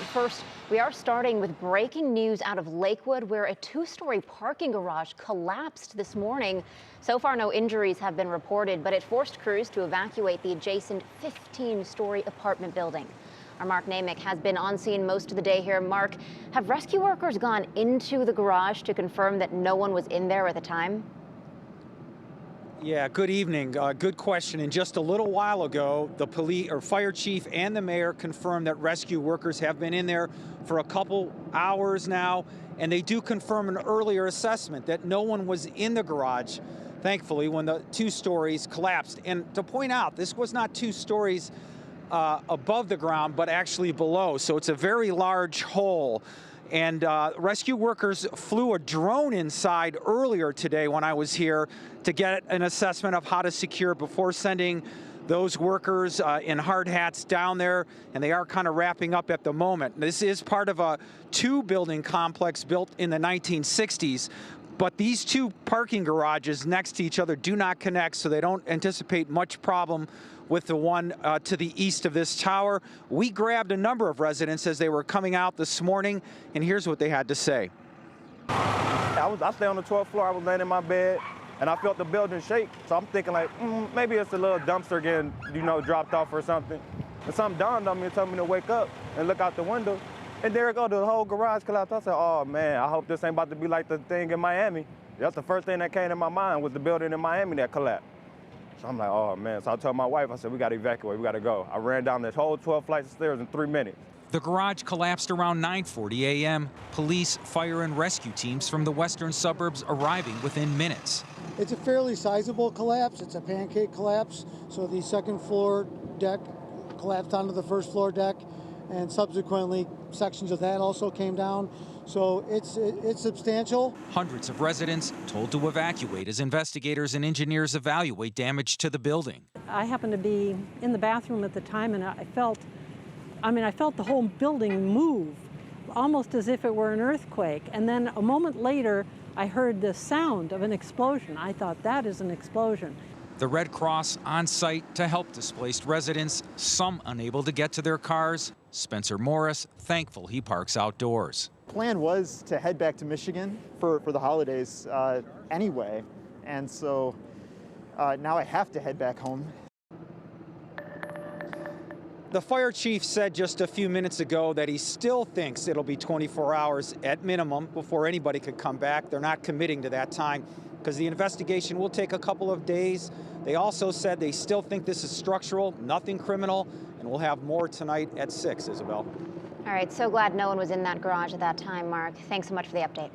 first, we are starting with breaking news out of Lakewood, where a two-story parking garage collapsed this morning. So far, no injuries have been reported, but it forced crews to evacuate the adjacent 15-story apartment building. Our Mark Namick has been on scene most of the day here. Mark, have rescue workers gone into the garage to confirm that no one was in there at the time? Yeah, good evening. Good question. And just a little while ago, the police or fire chief and the mayor confirmed that rescue workers have been in there for a couple hours now, and they do confirm an earlier assessment that no one was in the garage, thankfully, when the two stories collapsed. And to point out, this was not two stories above the ground, but actually below. So it's a very large hole. And rescue workers flew a drone inside earlier today when I was here to get an assessment of how to secure before sending those workers in hard hats down there, and they are kind of wrapping up at the moment. This is part of a two-building complex built in the 1960s, but these two parking garages next to each other do not connect, so they don't anticipate much problem with the one to the east of this tower. We grabbed a number of residents as they were coming out this morning, and here's what they had to say. I stay on the 12th floor. I was laying in my bed, and I felt the building shake. So I'm thinking like, maybe it's a little dumpster getting, dropped off or something. And something dawned on me and told me to wake up and look out the window. And there it go, the whole garage collapsed. I said, oh man, I hope this ain't about to be like the thing in Miami. That's the first thing that came to my mind was the building in Miami that collapsed. So I'm like, oh man. So I told my wife, I said, we got to evacuate, we got to go. I ran down this whole 12 flights of stairs in 3 minutes. The garage collapsed around 9:40 a.m. Police, fire, and rescue teams from the western suburbs arriving within minutes. It's a fairly sizable collapse. It's a pancake collapse. So the second floor deck collapsed onto the first floor deck, and subsequently sections of that also came down. So it's substantial. Hundreds of residents told to evacuate as investigators and engineers evaluate damage to the building. I happened to be in the bathroom at the time, and I felt the whole building move, almost as if it were an earthquake. And then a moment later, I heard the sound of an explosion. I thought, that is an explosion. The Red Cross on site to help displaced residents, some unable to get to their cars. Spencer Morris, thankful he parks outdoors. Plan was to head back to Michigan for the holidays anyway, and so now I have to head back home. The fire chief said just a few minutes ago that he still thinks it'll be 24 hours at minimum before anybody could come back. They're not committing to that time because the investigation will take a couple of days. They also said they still think this is structural, nothing criminal, and we'll have more tonight at 6, Isabel. All right, so glad no one was in that garage at that time, Mark. Thanks so much for the update.